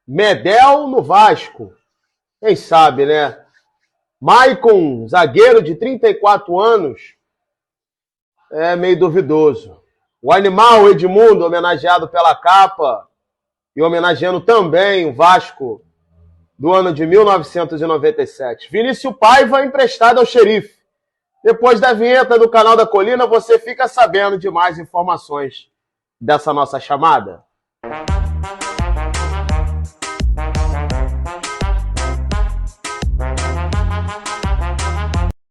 Medel no Vasco. Quem sabe, né? Maicon, zagueiro de 34 anos, é meio duvidoso. O animal Edmundo, homenageado pela capa, e homenageando também o Vasco do ano de 1997. Vinícius Paiva emprestado ao Xerife. Depois da vinheta do canal da Colina, você fica sabendo de mais informações dessa nossa chamada.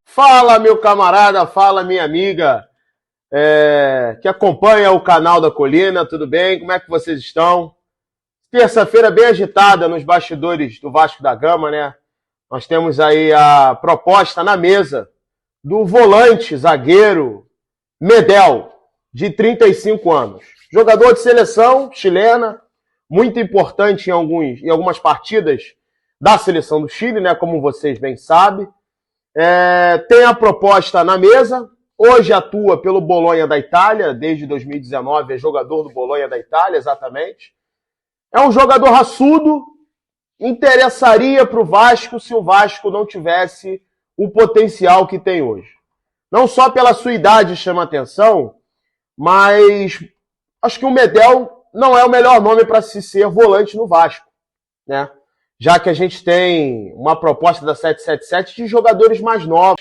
Fala, meu camarada, fala, minha amiga, que acompanha o canal da Colina, tudo bem? Como é que vocês estão? Terça-feira bem agitada nos bastidores do Vasco da Gama, né? Nós temos aí a proposta na mesa do volante, zagueiro, Medel, de 35 anos. Jogador de seleção chilena, muito importante em algumas partidas da seleção do Chile, né? Como vocês bem sabem. Tem a proposta na mesa, hoje atua pelo Bolonha da Itália, desde 2019 é jogador do Bolonha da Itália, exatamente. É um jogador raçudo, interessaria para o Vasco se o Vasco não tivesse o potencial que tem hoje. Não só pela sua idade chama atenção, mas acho que o Medel não é o melhor nome para se ser volante no Vasco, né? Já que a gente tem uma proposta da 777 de jogadores mais novos.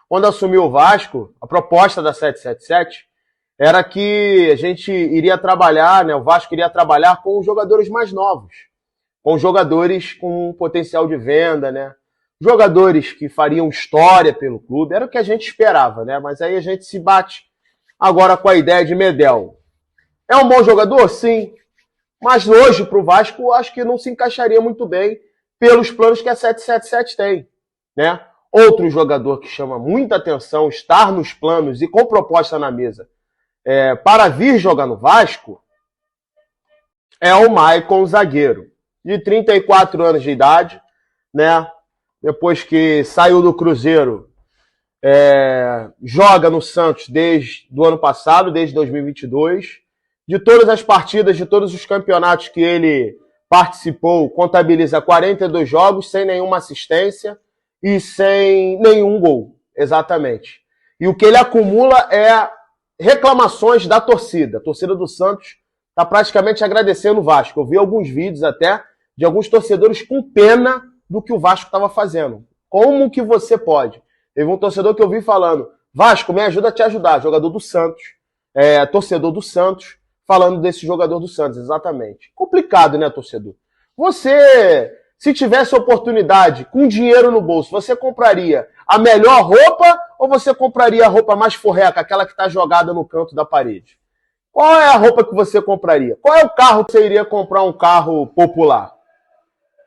Quando assumiu o Vasco, a proposta da 777 era que a gente iria trabalhar, né? O Vasco iria trabalhar com jogadores mais novos, com jogadores com potencial de venda, né? Jogadores que fariam história pelo clube, era o que a gente esperava, né? Mas aí a gente se bate agora com a ideia de Medel. É um bom jogador? Sim. Mas hoje, para o Vasco, acho que não se encaixaria muito bem pelos planos que a 777 tem, né? Outro jogador que chama muita atenção, estar nos planos e com proposta na mesa para vir jogar no Vasco, é o Maicon, zagueiro, de 34 anos de idade, né? Depois que saiu do Cruzeiro, joga no Santos desde o ano passado, desde 2022. De todas as partidas, de todos os campeonatos que ele participou, contabiliza 42 jogos, sem nenhuma assistência e sem nenhum gol, exatamente. E o que ele acumula é reclamações da torcida. A torcida do Santos está praticamente agradecendo o Vasco. Eu vi alguns vídeos até de alguns torcedores com pena do que o Vasco estava fazendo. Como que você pode? Teve um torcedor que eu vi falando, Vasco, me ajuda a te ajudar, jogador do Santos, torcedor do Santos, falando desse jogador do Santos, exatamente. Complicado, né, torcedor? Você, se tivesse oportunidade, com dinheiro no bolso, você compraria a melhor roupa ou você compraria a roupa mais forreca, aquela que está jogada no canto da parede? Qual é a roupa que você compraria? Qual é o carro que você iria comprar, um carro popular?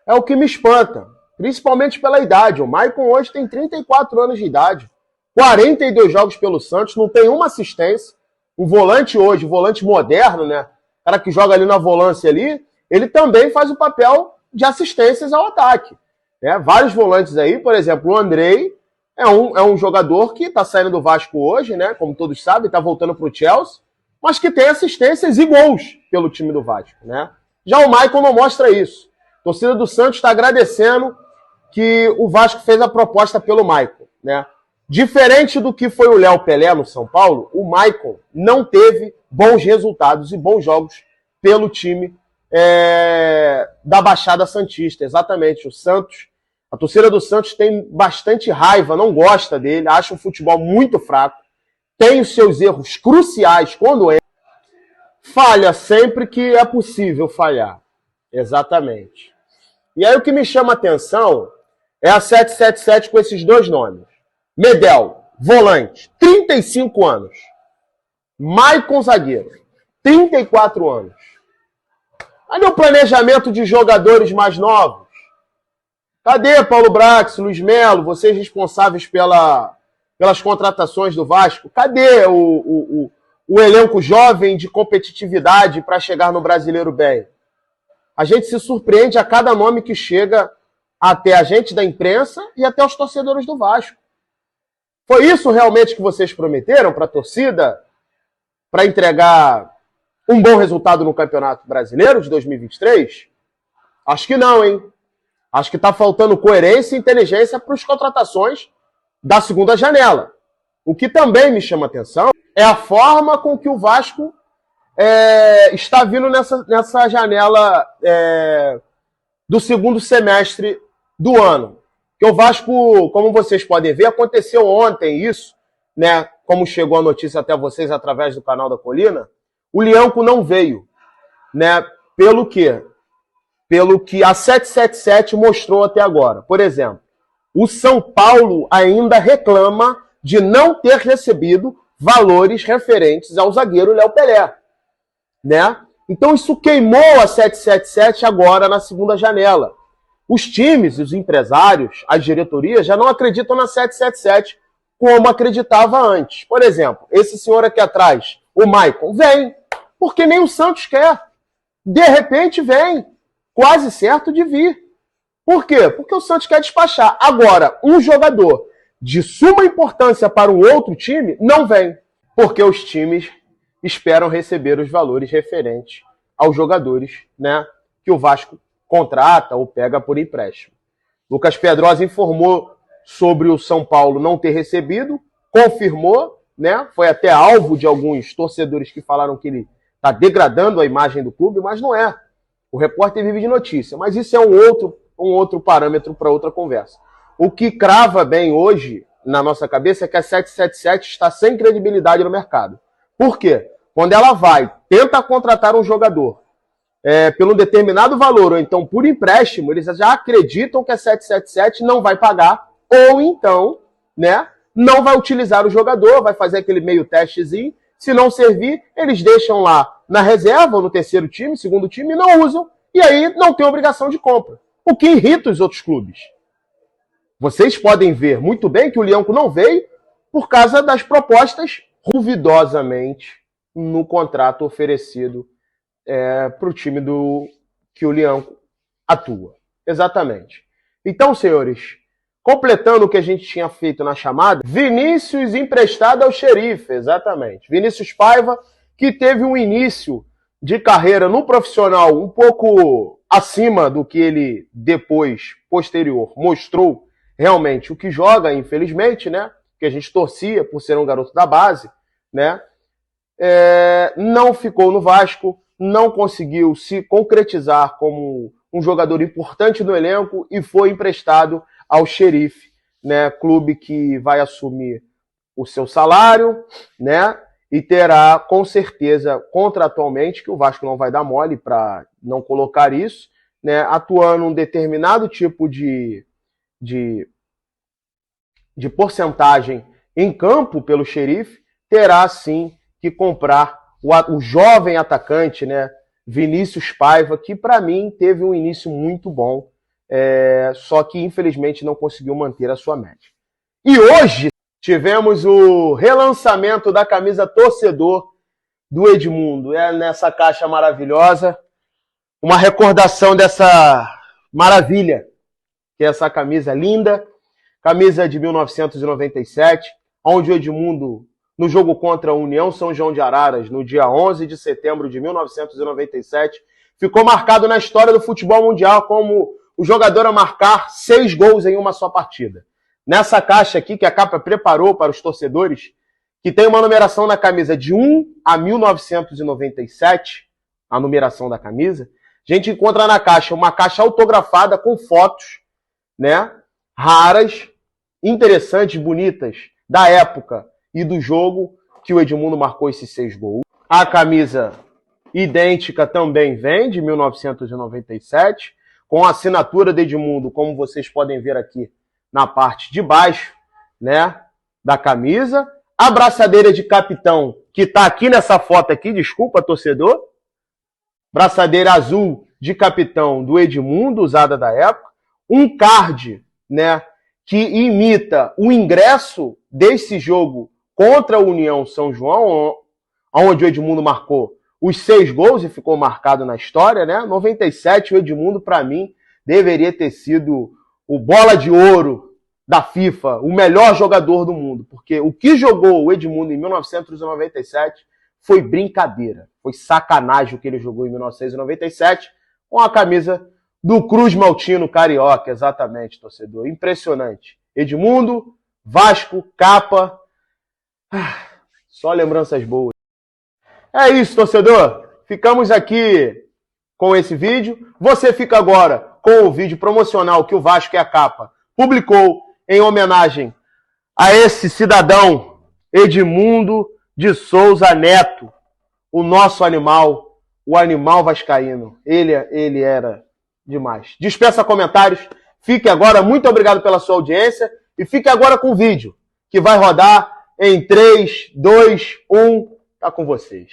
É o que me espanta, principalmente pela idade. O Maicon hoje tem 34 anos de idade, 42 jogos pelo Santos, não tem uma assistência. Um volante hoje, volante moderno, né? O cara que joga ali na volância ali, ele também faz o papel de assistências ao ataque. Né? Vários volantes aí, por exemplo, o Andrei é um jogador que está saindo do Vasco hoje, né? Como todos sabem, está voltando para o Chelsea, mas que tem assistências e gols pelo time do Vasco, né? Já o Maicon não mostra isso. A torcida do Santos está agradecendo que o Vasco fez a proposta pelo Maicon, né? Diferente do que foi o Léo Pelé no São Paulo, o Maicon não teve bons resultados e bons jogos pelo time da Baixada Santista. Exatamente, o Santos, a torcida do Santos tem bastante raiva, não gosta dele, acha o futebol muito fraco, tem os seus erros cruciais quando falha sempre que é possível falhar. Exatamente. E aí o que me chama a atenção é a 777 com esses dois nomes. Medel, volante, 35 anos. Maicon, zagueiro, 34 anos. Cadê o planejamento de jogadores mais novos? Cadê Paulo Brax, Luiz Melo, vocês responsáveis pelas contratações do Vasco? Cadê o elenco jovem de competitividade para chegar no Brasileiro bem? A gente se surpreende a cada nome que chega até a gente da imprensa e até os torcedores do Vasco. Foi isso realmente que vocês prometeram para a torcida? Para entregar um bom resultado no Campeonato Brasileiro de 2023? Acho que não, hein? Acho que está faltando coerência e inteligência para as contratações da segunda janela. O que também me chama atenção é a forma com que o Vasco está vindo nessa janela do segundo semestre do ano. Que o Vasco, como vocês podem ver, aconteceu ontem isso, né? Como chegou a notícia até vocês através do canal da Colina, o Lianco não veio, né? Pelo quê? Pelo que a 777 mostrou até agora. Por exemplo, o São Paulo ainda reclama de não ter recebido valores referentes ao zagueiro Léo Pelé, né? Então isso queimou a 777 agora na segunda janela. Os times, os empresários, as diretorias já não acreditam na 777 como acreditava antes. Por exemplo, esse senhor aqui atrás, o Maicon, vem, porque nem o Santos quer. De repente vem, quase certo de vir. Por quê? Porque o Santos quer despachar. Agora, um jogador de suma importância para um outro time não vem, porque os times esperam receber os valores referentes aos jogadores, né, que o Vasco contrata ou pega por empréstimo. Lucas Pedrosa informou sobre o São Paulo não ter recebido, confirmou, né, foi até alvo de alguns torcedores que falaram que ele está degradando a imagem do clube, mas não é. O repórter vive de notícia, mas isso é um outro parâmetro para outra conversa. O que crava bem hoje na nossa cabeça é que a 777 está sem credibilidade no mercado. Por quê? Quando ela tenta contratar um jogador pelo determinado valor, ou então por empréstimo, eles já acreditam que a 777 não vai pagar, ou então, né, não vai utilizar o jogador, vai fazer aquele meio testezinho. Se não servir, eles deixam lá na reserva, ou no terceiro time, segundo time, e não usam, e aí não tem obrigação de compra. O que irrita os outros clubes. Vocês podem ver muito bem que o Lianco não veio por causa das propostas duvidosamente no contrato oferecido para o time que o Lianco atua. Exatamente. Então, senhores, completando o que a gente tinha feito na chamada, Vinícius emprestado ao Xerife, exatamente. Vinícius Paiva, que teve um início de carreira no profissional um pouco acima do que ele depois, posterior, mostrou realmente o que joga, infelizmente, né? Que a gente torcia por ser um garoto da base, né? Não ficou no Vasco, não conseguiu se concretizar como um jogador importante no elenco e foi emprestado ao Xerife, né? Clube que vai assumir o seu salário, né? E terá, com certeza, contratualmente, que o Vasco não vai dar mole para não colocar isso, né? Atuando um determinado tipo de porcentagem em campo pelo Xerife, terá sim que comprar o jovem atacante, né, Vinícius Paiva, que para mim teve um início muito bom, só que infelizmente não conseguiu manter a sua média. E hoje tivemos o relançamento da camisa torcedor do Edmundo, nessa caixa maravilhosa, uma recordação dessa maravilha, que é essa camisa linda, camisa de 1997, onde o Edmundo, no jogo contra a União São João de Araras, no dia 11 de setembro de 1997, ficou marcado na história do futebol mundial como o jogador a marcar 6 gols em uma só partida. Nessa caixa aqui, que a capa preparou para os torcedores, que tem uma numeração na camisa de 1 a 1997, a numeração da camisa, a gente encontra na caixa uma caixa autografada com fotos, né, raras, interessantes, bonitas, da época e do jogo que o Edmundo marcou esses 6 gols. A camisa idêntica também vem, de 1997, com a assinatura de Edmundo, como vocês podem ver aqui na parte de baixo, né, da camisa. A braçadeira de capitão, que está aqui nessa foto aqui, desculpa, torcedor. Braçadeira azul de capitão do Edmundo, usada da época. Um card, né, que imita o ingresso desse jogo contra a União São João, onde o Edmundo marcou os 6 gols e ficou marcado na história, né? 97, o Edmundo, para mim, deveria ter sido o bola de ouro da FIFA, o melhor jogador do mundo, porque o que jogou o Edmundo em 1997 foi brincadeira, foi sacanagem o que ele jogou em 1997 com a camisa do Cruz Maltino Carioca, exatamente, torcedor. Impressionante. Edmundo, Vasco, capa. Só lembranças boas. É isso, torcedor. Ficamos aqui com esse vídeo. Você fica agora com o vídeo promocional que o Vasco e a Capa publicou em homenagem a esse cidadão Edmundo de Souza Neto, o nosso animal, o animal vascaíno. Ele era demais. Dispensa comentários. Fique agora, muito obrigado pela sua audiência e fique agora com o vídeo que vai rodar em 3, 2, 1, tá com vocês.